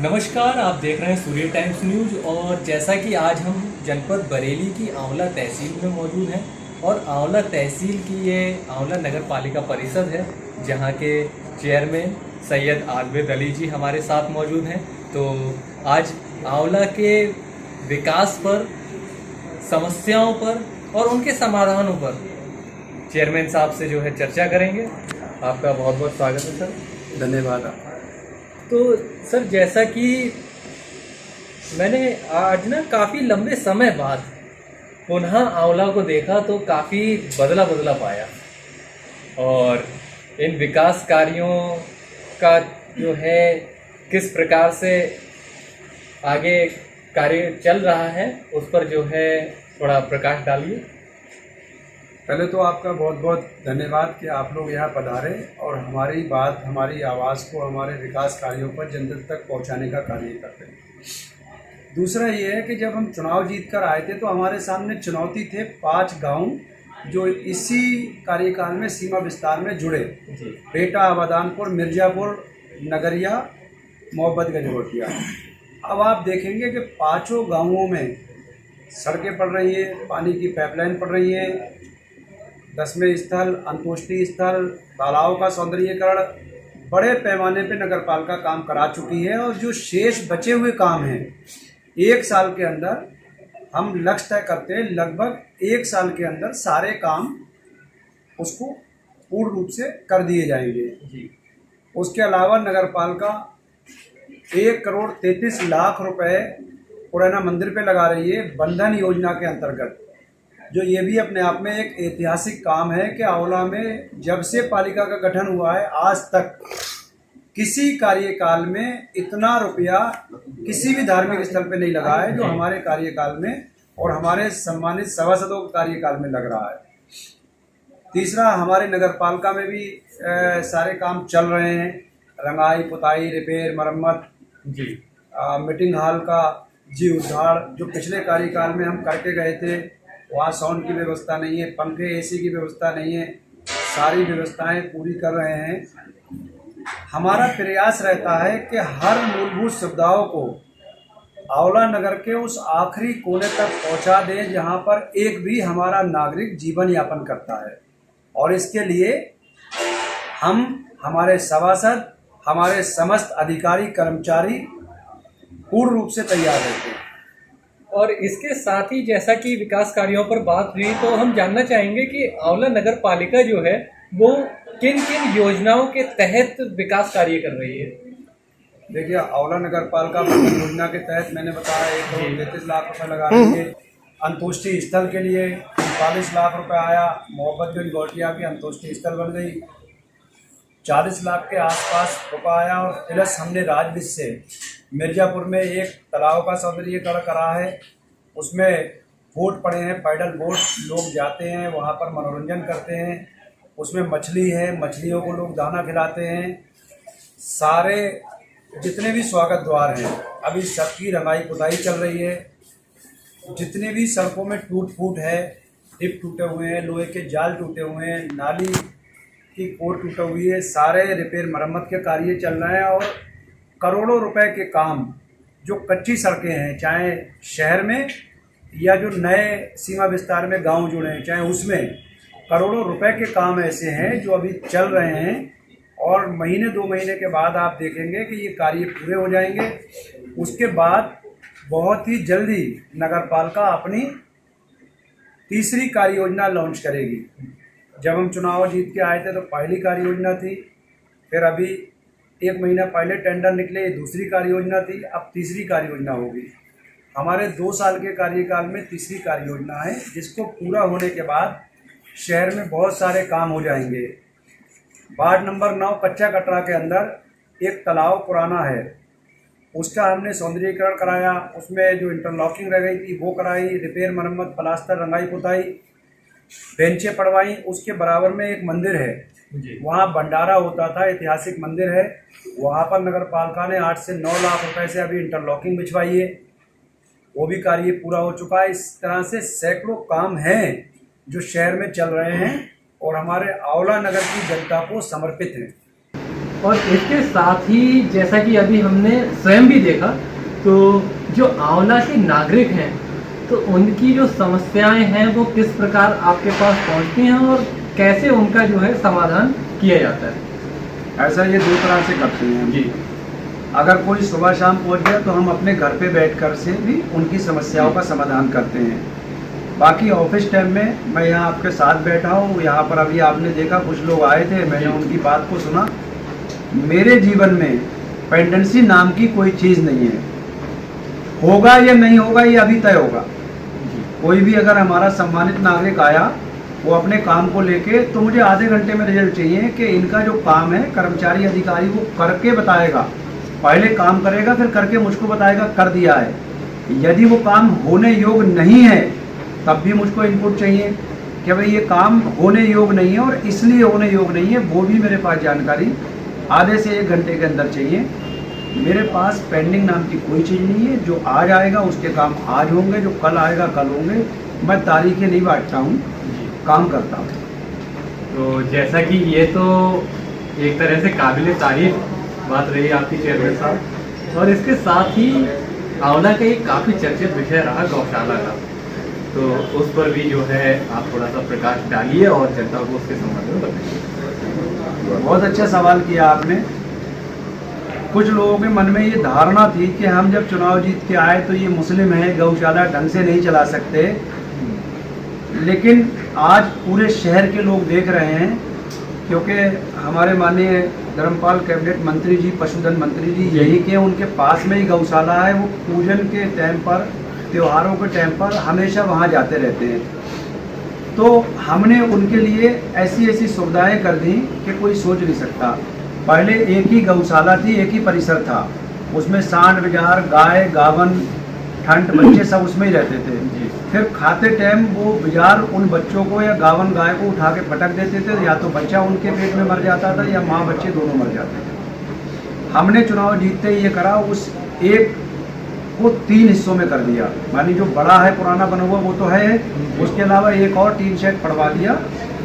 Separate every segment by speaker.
Speaker 1: नमस्कार, आप देख रहे हैं सूर्य टाइम्स न्यूज। और जैसा कि आज हम जनपद बरेली की आंवला तहसील में मौजूद हैं और आंवला तहसील की ये आंवला नगर पालिका परिषद है, जहां के चेयरमैन सैयद आबिद अली जी हमारे साथ मौजूद हैं। तो आज आंवला के विकास पर, समस्याओं पर और उनके समाधानों पर चेयरमैन साहब से जो है चर्चा करेंगे। आपका बहुत बहुत स्वागत है सर।
Speaker 2: धन्यवाद।
Speaker 1: तो सर, जैसा कि मैंने आज ना काफ़ी लंबे समय बाद पुनः आंवला को देखा तो काफ़ी बदला बदला पाया, और इन विकास कार्यों का जो है किस प्रकार से आगे कार्य चल रहा है उस पर जो है थोड़ा प्रकाश डालिए।
Speaker 2: पहले तो आपका बहुत बहुत धन्यवाद कि आप लोग यहाँ पधारे और हमारी बात, हमारी आवाज़ को हमारे विकास कार्यों पर जन जन तक पहुँचाने का कार्य करते हैं। दूसरा ये है कि जब हम चुनाव जीत कर आए थे तो हमारे सामने चुनौती थे 5 गांव जो इसी कार्यकाल में सीमा विस्तार में जुड़े। बेटा, आबादानपुर, मिर्ज़ापुर, नगरिया, मोहब्बतगंज, रोटिया। अब आप देखेंगे कि 5 गाँवों में सड़कें पड़ रही हैं, पानी की पाइपलाइन पड़ रही है, 10वें स्थल, अंतोष्टि स्थल, तालाब का सौंदर्यीकरण बड़े पैमाने पे नगरपालिका काम करा चुकी है। और जो शेष बचे हुए काम हैं 1 साल के अंदर हम लक्ष्य तय करते हैं, लगभग 1 साल के अंदर सारे काम उसको पूर्ण रूप से कर दिए जाएंगे जी। उसके अलावा नगरपालिका 1,33,00,000 रुपए पुराना मंदिर पे लगा रही है बंधन योजना के अंतर्गत, जो ये भी अपने आप में एक ऐतिहासिक काम है कि आंवला में जब से पालिका का गठन हुआ है आज तक किसी कार्यकाल में इतना रुपया किसी भी धार्मिक स्थल पे नहीं लगा है जो हमारे कार्यकाल में और हमारे सम्मानित सभासदों के कार्यकाल में लग रहा है। तीसरा, हमारे नगरपालिका में भी सारे काम चल रहे हैं, रंगाई, पुताई, रिपेयर, मरम्मत जी, मीटिंग हॉल का जी उद्धार जो पिछले कार्यकाल में हम करके गए थे। वहाँ साउंड की व्यवस्था नहीं है, पंखे एसी की व्यवस्था नहीं है, सारी व्यवस्थाएं पूरी कर रहे हैं। हमारा प्रयास रहता है कि हर मूलभूत सुविधाओं को आंवला नगर के उस आखिरी कोने तक पहुंचा दें जहां पर एक भी हमारा नागरिक जीवन यापन करता है। और इसके लिए हम, हमारे सभासद, हमारे समस्त अधिकारी कर्मचारी पूर्ण रूप से तैयार रहते हैं।
Speaker 1: और इसके साथ ही जैसा कि विकास कार्यों पर बात हुई तो हम जानना चाहेंगे कि आंवला नगर पालिका जो है वो किन किन योजनाओं के तहत विकास कार्य कर रही है।
Speaker 2: देखिए, आंवला नगर पालिका बंधन योजना के तहत मैंने बताया 1,33,00,000 रुपये लगा रही है। अंतोष्टि स्थल के लिए 45 लाख रुपए आया, मोहब्बतगंज गोटिया की अंतोष्टि स्थल बन गई। 40 लाख के आसपास रुपया आया। और प्लस हमने राजविद से मिर्ज़ापुर में एक तालाब का सौंदर्यीकरण करा है, उसमें बोट पड़े हैं, पैडल बोट, लोग जाते हैं वहाँ पर मनोरंजन करते हैं। उसमें मछली है, मछलियों को लोग दाना खिलाते हैं। सारे जितने भी स्वागत द्वार हैं अभी सबकी रंगाई पुताई चल रही है। जितने भी सड़कों में टूट फूट है, डिप टूटे हुए हैं, लोहे के जाल टूटे हुए हैं, नाली की कोर टूटी हुई है, सारे रिपेयर मरम्मत के कार्य चल रहे हैं। और करोड़ों रुपए के काम जो कच्ची सड़कें हैं, चाहे शहर में या जो नए सीमा विस्तार में गांव जुड़े हैं, चाहे उसमें करोड़ों रुपए के काम ऐसे हैं जो अभी चल रहे हैं। और महीने 2 महीने के बाद आप देखेंगे कि ये कार्य पूरे हो जाएंगे। उसके बाद बहुत ही जल्दी नगरपालिका अपनी तीसरी कार्य योजना लॉन्च करेगी। जब हम चुनाव जीत के आए थे तो पहली कार्य योजना थी, फिर अभी 1 महीना पहले टेंडर निकले, दूसरी कार्य योजना थी, अब तीसरी कार्य योजना होगी। हमारे 2 साल के कार्यकाल में तीसरी कार्य योजना है, जिसको पूरा होने के बाद शहर में बहुत सारे काम हो जाएंगे। वार्ड नंबर 9 कच्चा कटरा के अंदर एक तालाब पुराना है, उसका हमने सौंदर्यीकरण कराया, उसमें जो इंटरलॉकिंग रह गई थी वो कराई, रिपेयर मरम्मत, प्लास्टर, रंगाई पुताई, बेंचें पड़वाई। उसके बराबर में एक मंदिर है, वहाँ भंडारा होता था, ऐतिहासिक मंदिर है। वहाँ पर नगरपालिका ने 8 से 9 लाख रुपए से अभी इंटरलॉकिंग बिछवाई है, वो भी कार्य पूरा हो चुका है। इस तरह से सैकड़ों काम हैं जो शहर में चल रहे हैं और हमारे आंवला नगर की जनता को समर्पित हैं।
Speaker 1: और इसके साथ ही जैसा कि अभी हमने स्वयं भी देखा, तो जो आंवला के नागरिक हैं तो उनकी जो समस्याएं हैं वो किस प्रकार आपके पास पहुंचती हैं और कैसे उनका जो है समाधान किया जाता है?
Speaker 2: ऐसा ये दो तरह से करते हैं
Speaker 1: जी।
Speaker 2: अगर कोई सुबह शाम पहुंच गया तो हम अपने घर पे बैठकर से भी उनकी समस्याओं का समाधान करते हैं। बाकी ऑफिस टाइम में मैं यहाँ आपके साथ बैठा हूँ, यहाँ पर अभी आपने देखा कुछ लोग आए थे, मैंने उनकी बात को सुना। मेरे जीवन में पेंडेंसी नाम की कोई चीज़ नहीं है, होगा या नहीं होगा ये अभी तय होगा। कोई भी अगर हमारा सम्मानित नागरिक आया वो अपने काम को लेके, तो मुझे आधे घंटे में रिजल्ट चाहिए कि इनका जो काम है कर्मचारी अधिकारी वो करके बताएगा, पहले काम करेगा फिर करके मुझको बताएगा कर दिया है। यदि वो काम होने योग्य नहीं है तब भी मुझको इनपुट चाहिए कि भाई ये काम होने योग्य नहीं है और इसलिए होने योग्य नहीं है, वो भी मेरे पास जानकारी आधे से 1 घंटे के अंदर चाहिए। मेरे पास पेंडिंग नाम की कोई चीज़ नहीं है, जो आज आएगा उसके काम आज होंगे, जो कल आएगा कल होंगे। मैं तारीखें नहीं बांटता हूँ, काम करता हूँ।
Speaker 1: तो जैसा कि ये तो एक तरह से काबिल तारीफ बात रही आपकी चेयरमैन साहब, और इसके साथ ही आंवला का एक काफ़ी चर्चित विषय रहा गौशाला का, तो उस पर भी जो है आप थोड़ा सा प्रकाश डालिए और जनता को उसके संबंध में बताइए।
Speaker 2: बहुत अच्छा सवाल किया आपने। कुछ लोगों के मन में ये धारणा थी कि हम जब चुनाव जीत के आए तो ये मुस्लिम है, गौशाला ढंग से नहीं चला सकते, लेकिन आज पूरे शहर के लोग देख रहे हैं, क्योंकि हमारे माननीय धर्मपाल कैबिनेट मंत्री जी, पशुधन मंत्री जी यही के उनके पास में ही गौशाला है। वो पूजन के टाइम पर, त्योहारों के टाइम पर हमेशा वहाँ जाते रहते हैं। तो हमने उनके लिए ऐसी ऐसी सुविधाएं कर दी कि कोई सोच नहीं सकता। पहले एक ही गौशाला थी, एक ही परिसर था, उसमें सांड बाजार, गाय, गावन, ठंड, बच्चे सब उसमें ही रहते थे। फिर खाते टाइम वो बाजार उन बच्चों को या गावन गाय को उठा के पटक देते थे, या तो बच्चा उनके पेट में मर जाता था या माँ बच्चे दोनों मर जाते थे। हमने चुनाव जीतते ही ये करा, उस एक को 3 हिस्सों में कर दिया। मानी जो बड़ा है पुराना बना हुआ वो तो है, उसके अलावा एक और 3 शेड पड़वा दिया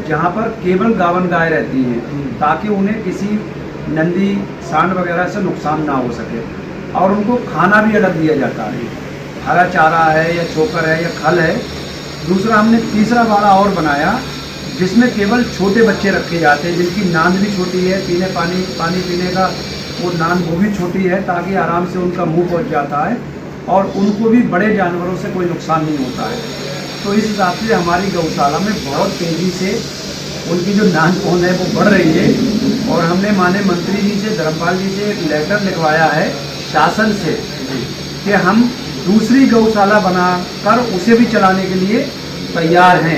Speaker 2: जहाँ पर केवल गावन गाय रहती हैं, ताकि उन्हें किसी नंदी, सांड वगैरह से नुकसान ना हो सके। और उनको खाना भी अलग दिया जाता है, हरा चारा है या चोकर है या खल है। दूसरा हमने तीसरा वाला और बनाया जिसमें केवल छोटे बच्चे रखे जाते हैं, जिनकी नांद भी छोटी है, पानी पीने का वो नांद वो भी छोटी है, ताकि आराम से उनका मुंह पहुंच जाता है और उनको भी बड़े जानवरों से कोई नुकसान नहीं होता है। तो इस हिसाब से हमारी गौशाला में बहुत तेज़ी से उनकी जो नांद पहुँच है वो बढ़ रही है। और हमने माननीय मंत्री जी से, धर्मपाल जी से एक लेटर लिखवाया है शासन से कि हम दूसरी गौशाला बनाकर उसे भी चलाने के लिए तैयार हैं।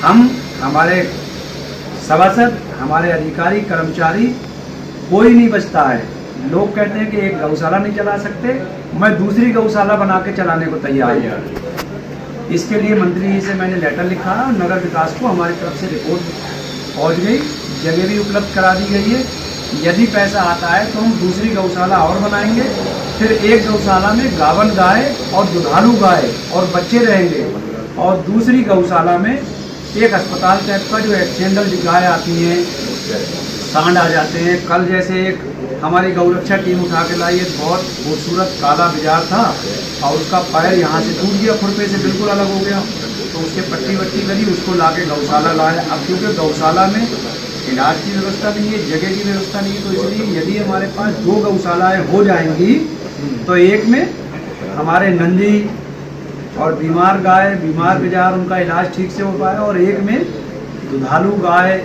Speaker 2: हम, हमारे सभासद, हमारे अधिकारी, कर्मचारी, कोई नहीं बचता है। लोग कहते हैं कि एक गौशाला नहीं चला सकते, मैं दूसरी गौशाला बना के चलाने को तैयार हूँ। इसके लिए मंत्री जी से मैंने लेटर लिखा, नगर विकास को हमारी तरफ से रिपोर्ट पहुँच गई, जगह भी उपलब्ध करा दी गई है। यदि पैसा आता है तो हम दूसरी गौशाला और बनाएंगे, फिर एक गौशाला में गावन गाय और दुधारू गाय और बच्चे रहेंगे, और दूसरी गौशाला में एक अस्पताल टाइप का जो एक्सटेंडल गाय आती हैं, सांड आ जाते हैं। कल जैसे एक हमारी गौरक्षा टीम उठा के लाई, एक बहुत खूबसूरत काला बाजार था और उसका पैर यहाँ से टूट गया, खुरपे से बिल्कुल अलग हो गया, तो उसके पट्टी वट्टी करी, उसको ला के गौशाला लाया। अब क्योंकि गौशाला में इलाज की व्यवस्था नहीं है, जगह की व्यवस्था नहीं है, तो इसलिए यदि हमारे पास 2 गौशालाएँ हो जाएंगी तो एक में हमारे नंदी और बीमार गाय, बीमार बाजार, उनका इलाज ठीक से हो पाए, और एक में दुधारू गाय,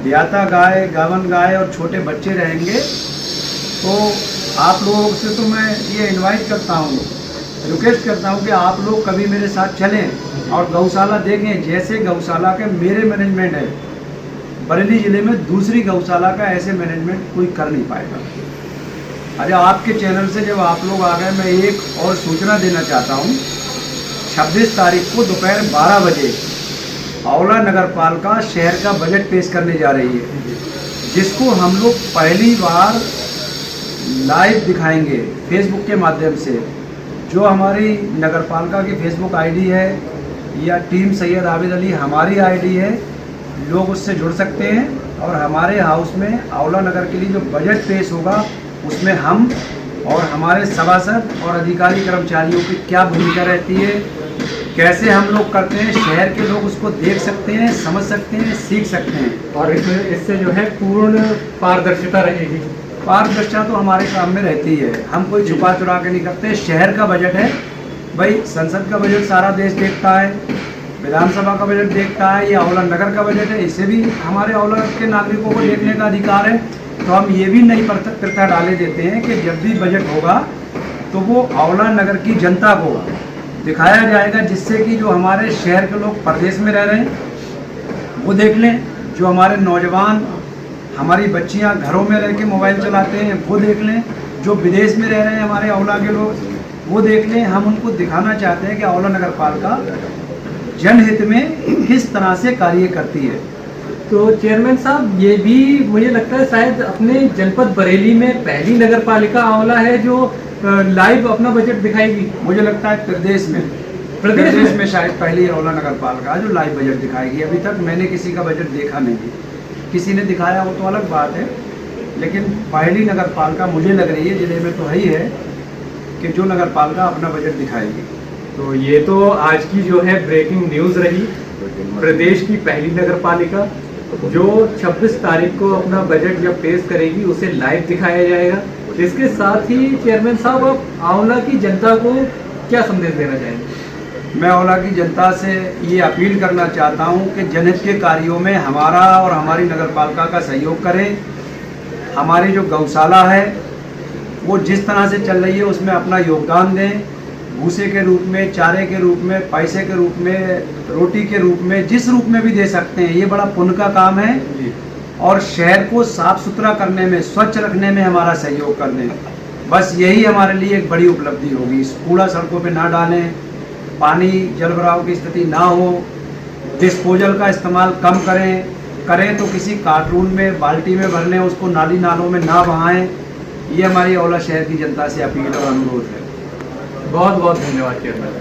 Speaker 2: ब्याता गाय, गावन गाय और छोटे बच्चे रहेंगे। तो आप लोगों से तो मैं ये इनवाइट करता हूँ, रिक्वेस्ट करता हूँ कि आप लोग कभी मेरे साथ चलें और गौशाला देखें। जैसे गौशाला के मेरे मैनेजमेंट है बरेली ज़िले में, दूसरी गौशाला का ऐसे मैनेजमेंट कोई कर नहीं पाएगा। अरे आपके चैनल से जब आप लोग आ गए, मैं एक और सूचना देना चाहता हूँ। 26 तारीख को दोपहर 12 बजे आंवला नगर पालिका शहर का बजट पेश करने जा रही है, जिसको हम लोग पहली बार लाइव दिखाएंगे फेसबुक के माध्यम से। जो हमारी नगर पालिका की फेसबुक आईडी है या टीम सैयद आबिद अली हमारी आईडी है, लोग उससे जुड़ सकते हैं और हमारे हाउस में आंवला नगर के लिए जो बजट पेश होगा उसमें हम और हमारे सभासद और अधिकारी कर्मचारियों की क्या भूमिका रहती है, कैसे हम लोग करते हैं, शहर के लोग उसको देख सकते हैं, समझ सकते हैं, सीख सकते हैं।
Speaker 1: और इससे जो है पूर्ण पारदर्शिता रहेगी।
Speaker 2: पारदर्शिता तो हमारे काम में रहती है, हम कोई छुपा चुरा के नहीं करते। शहर का बजट है भाई, संसद का बजट सारा देश देखता है, विधानसभा का बजट देखता है, ये आंवला नगर का बजट है, इसे भी हमारे आंवला के नागरिकों को देखने का अधिकार है। तो हम ये भी नई प्रथा डाले देते हैं कि जब भी बजट होगा तो वो आंवला नगर की जनता को दिखाया जाएगा, जिससे कि जो हमारे शहर के लोग प्रदेश में रह रहे हैं वो देख लें, जो हमारे नौजवान, हमारी बच्चियां घरों में रह के मोबाइल चलाते हैं वो देख लें, जो विदेश में रह रहे हैं हमारे आंवला के लोग वो देख लें। हम उनको दिखाना चाहते हैं कि आंवला नगर पालिका जनहित में किस तरह से कार्य करती है।
Speaker 1: तो चेयरमैन साहब, ये भी मुझे लगता है शायद अपने जनपद बरेली में पहली नगर पालिका आंवला है जो लाइव अपना बजट दिखाएगी।
Speaker 2: मुझे लगता है प्रदेश में शायद पहली आंवला नगर पालिका जो लाइव बजट दिखाएगी। अभी तक मैंने किसी का बजट देखा नहीं है, किसी ने दिखाया हो तो अलग बात है, लेकिन पहली नगर पालिका मुझे लग रही है, जिले में तो है ही है, कि जो नगर पालिका अपना बजट दिखाएगी।
Speaker 1: तो ये तो आज की जो है ब्रेकिंग न्यूज़ रही। प्रदेश की पहली नगर पालिका जो 26 तारीख को अपना बजट जब पेश करेगी उसे लाइव दिखाया जाएगा। इसके साथ ही चेयरमैन साहब, आप आंवला की जनता को क्या संदेश देना चाहेंगे?
Speaker 2: मैं आंवला की जनता से ये अपील करना चाहता हूँ कि जनहित के कार्यों में हमारा और हमारी नगर पालिका का सहयोग करें। हमारी जो गौशाला है वो जिस तरह से चल रही है उसमें अपना योगदान दें, भूसे के रूप में, चारे के रूप में, पैसे के रूप में, रोटी के रूप में, जिस रूप में भी दे सकते हैं। ये बड़ा पुण्य का काम है और शहर को साफ सुथरा करने में, स्वच्छ रखने में हमारा सहयोग कर दें। बस यही हमारे लिए एक बड़ी उपलब्धि होगी। कूड़ा सड़कों पे ना डालें, पानी जल भराव की स्थिति ना हो, डिस्पोजल का इस्तेमाल कम करें तो किसी कार्टून में, बाल्टी में भर लें, उसको नाली नालों में ना बहाएं। ये हमारी आंवला शहर की जनता से अपील और अनुरोध है।
Speaker 1: बहुत बहुत धन्यवाद चेयरमैन।